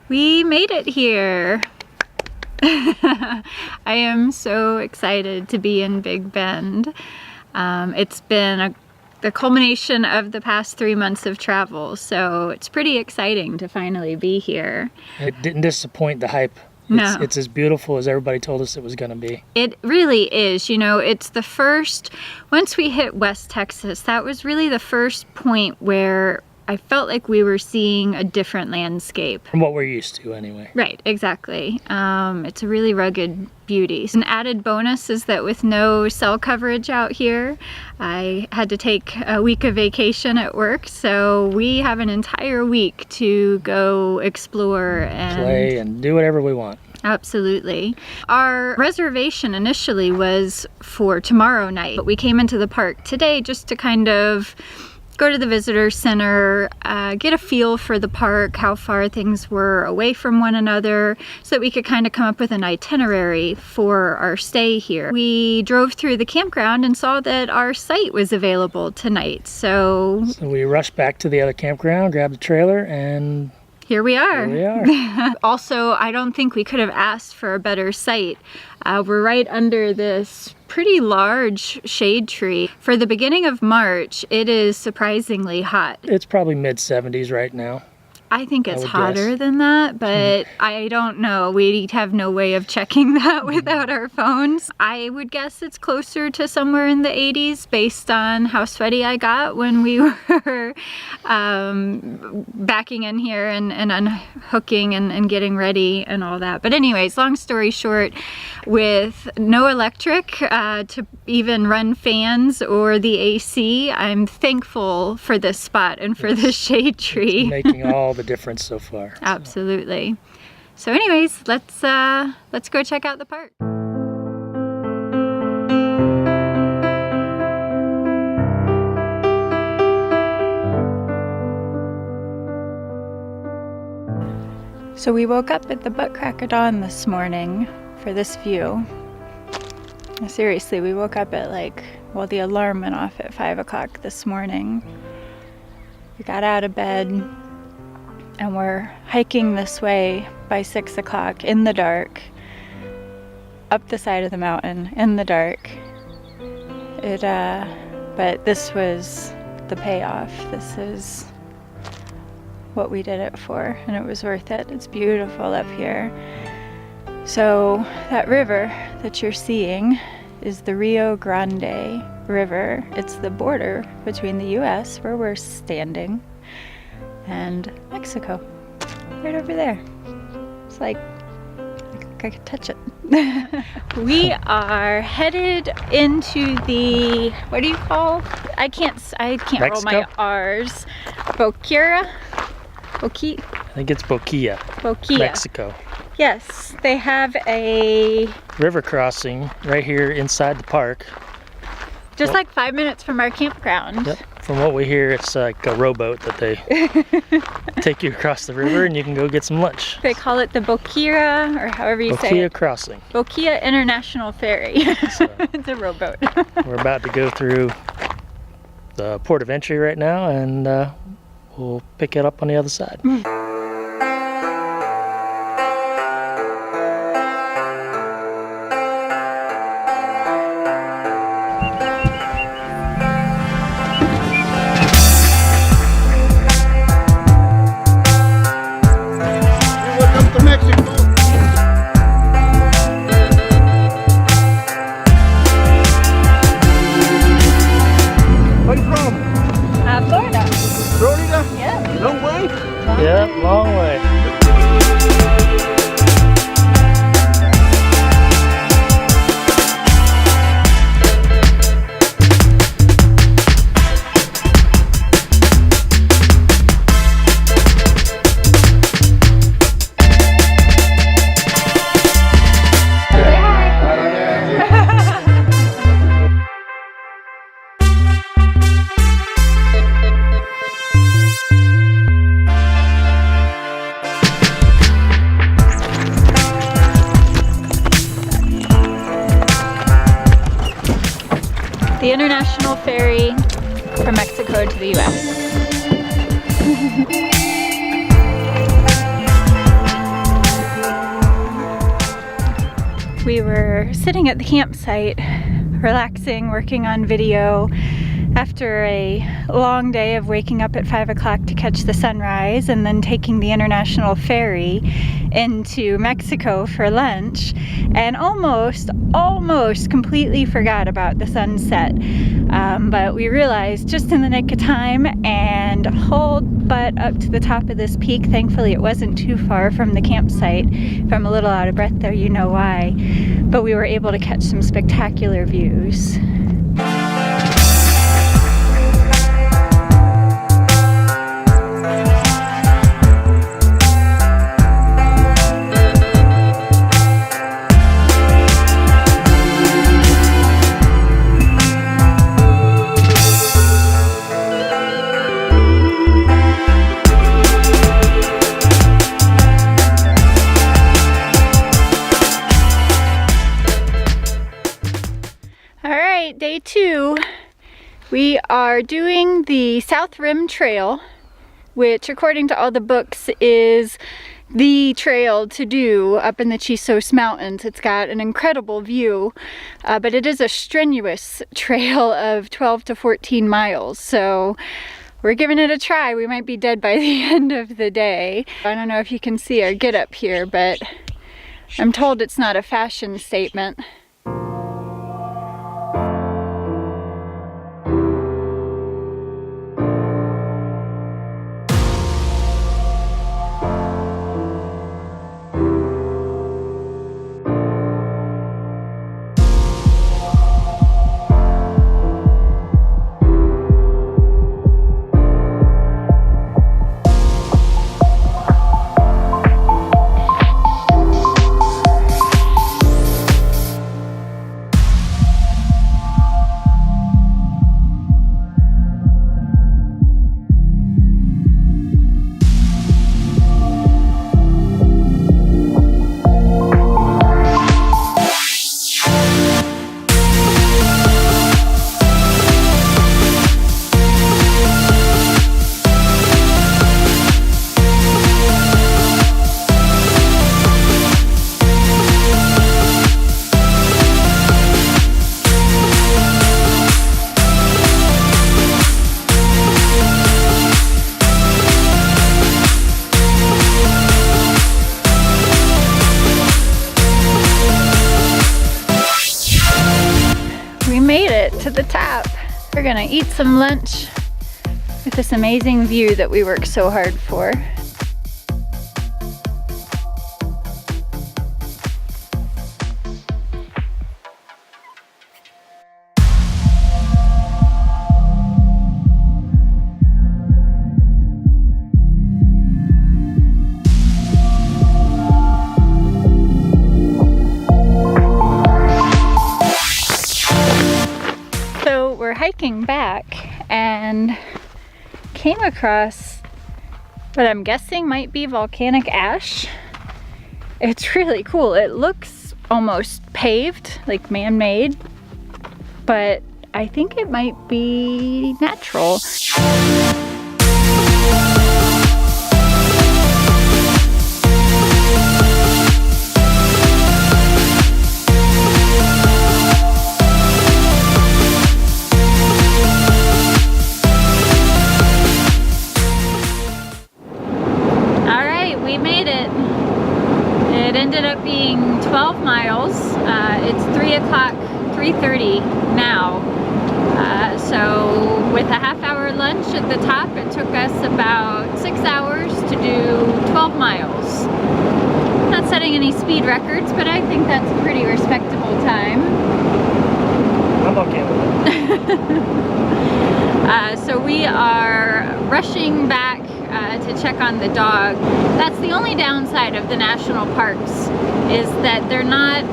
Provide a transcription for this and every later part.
We made it here. I am so excited to be in Big Bend. It's been the culmination of the past 3 months of travel, so it's pretty exciting to finally be here. It didn't disappoint the hype. No. It's as beautiful as everybody told us it was going to be. It really is. You know, it's the first, once we hit West Texas, that was really the first point where I felt like we were seeing a different landscape. From what we're used to, anyway. Right, exactly. It's a really rugged beauty. An added bonus is that with no cell coverage out here, I had to take a week of vacation at work, so we have an entire week to go explore and play and do whatever we want. Absolutely. Our reservation initially was for tomorrow night, but we came into the park today just to kind of go to the visitor center, get a feel for the park, how far things were away from one another, so that we could kind of come up with an itinerary for our stay here. We drove through the campground and saw that our site was available tonight, so we rushed back to the other campground, grabbed the trailer, and here we are. Here we are. Also, I don't think we could have asked for a better site. We're right under this pretty large shade tree. For the beginning of March, it is surprisingly hot. It's probably mid-70s right now. I think it's hotter than that, but I don't know. We have no way of checking that without our phones. I would guess it's closer to somewhere in the 80s based on how sweaty I got when we were backing in here and unhooking and getting ready and all that. But anyways, long story short, with no electric to even run fans or the AC, I'm thankful for this spot and for this shade tree. It's making all the difference so far. Absolutely. So anyways, let's go check out the park. So we woke up at the butt crack of dawn this morning for this view. Seriously, we woke up at the alarm went off at 5 o'clock this morning. We got out of bed and we're hiking this way by 6 o'clock in the dark, up the side of the mountain in the dark. But this was the payoff. This is what we did it for, and it was worth it. It's beautiful up here. So that river that you're seeing is the Rio Grande River. It's the border between the US, where we're standing, and Mexico, right over there. It's like I could touch it. We are headed into the, what do you call? I can't Mexico? roll my R's. Boquillas? I think it's Boquillas, Mexico. Yes, they have a river crossing right here inside the park. Just like 5 minutes from our campground. Yep. From what we hear, it's like a rowboat that they take you across the river and you can go get some lunch. They call it the Boquilla, or however you say it. Boquilla crossing. Boquilla International Ferry. So, it's a rowboat. We're about to go through the port of entry right now, and we'll pick it up on the other side. Yep, long way. The international ferry from Mexico to the US. we were sitting at the campsite, relaxing, working on video after a long day of waking up at 5 o'clock to catch the sunrise and then taking the international ferry into Mexico for lunch, and almost completely forgot about the sunset. But we realized just in the nick of time and hauled butt up to the top of this peak. Thankfully it wasn't too far from the campsite. If I'm a little out of breath there, you know why. But we were able to catch some spectacular views. Day 2, we are doing the South Rim Trail, which according to all the books is the trail to do up in the Chisos Mountains. It's got an incredible view, but it is a strenuous trail of 12 to 14 miles. So we're giving it a try. We might be dead by the end of the day. I don't know if you can see our get up here, but I'm told it's not a fashion statement. To the top. We're gonna eat some lunch with this amazing view that we worked so hard for. Hiking back and came across what I'm guessing might be volcanic ash. It's really cool. It looks almost paved, like man-made, but I think it might be natural. Ended up being 12 miles. It's 3:30 now. So with a half-hour lunch at the top, it took us about 6 hours to do 12 miles. Not setting any speed records, but I think that's a pretty respectable time. I'm okay with it. So we are rushing back to check on the dog. That's the only downside of the national parks, is that they're not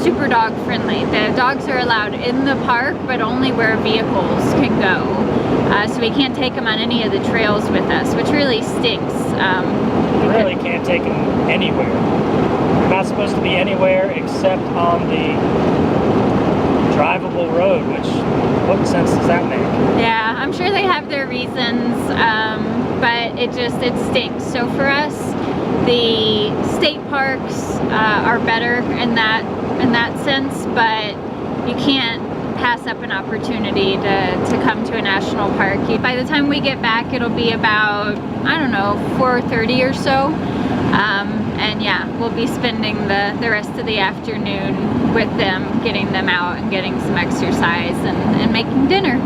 super dog friendly. The dogs are allowed in the park, but only where vehicles can go. So we can't take them on any of the trails with us, which really stinks. You really can't take them anywhere. You're not supposed to be anywhere except on the drivable road, which, what sense does that make? Yeah, I'm sure they have their reasons, but it stinks. So for us, the state parks are better in that in that sense, but you can't pass up an opportunity to come to a national park. By the time we get back, it'll be about, I don't know, 4:30 or so. And yeah, we'll be spending the rest of the afternoon with them, getting them out and getting some exercise and making dinner.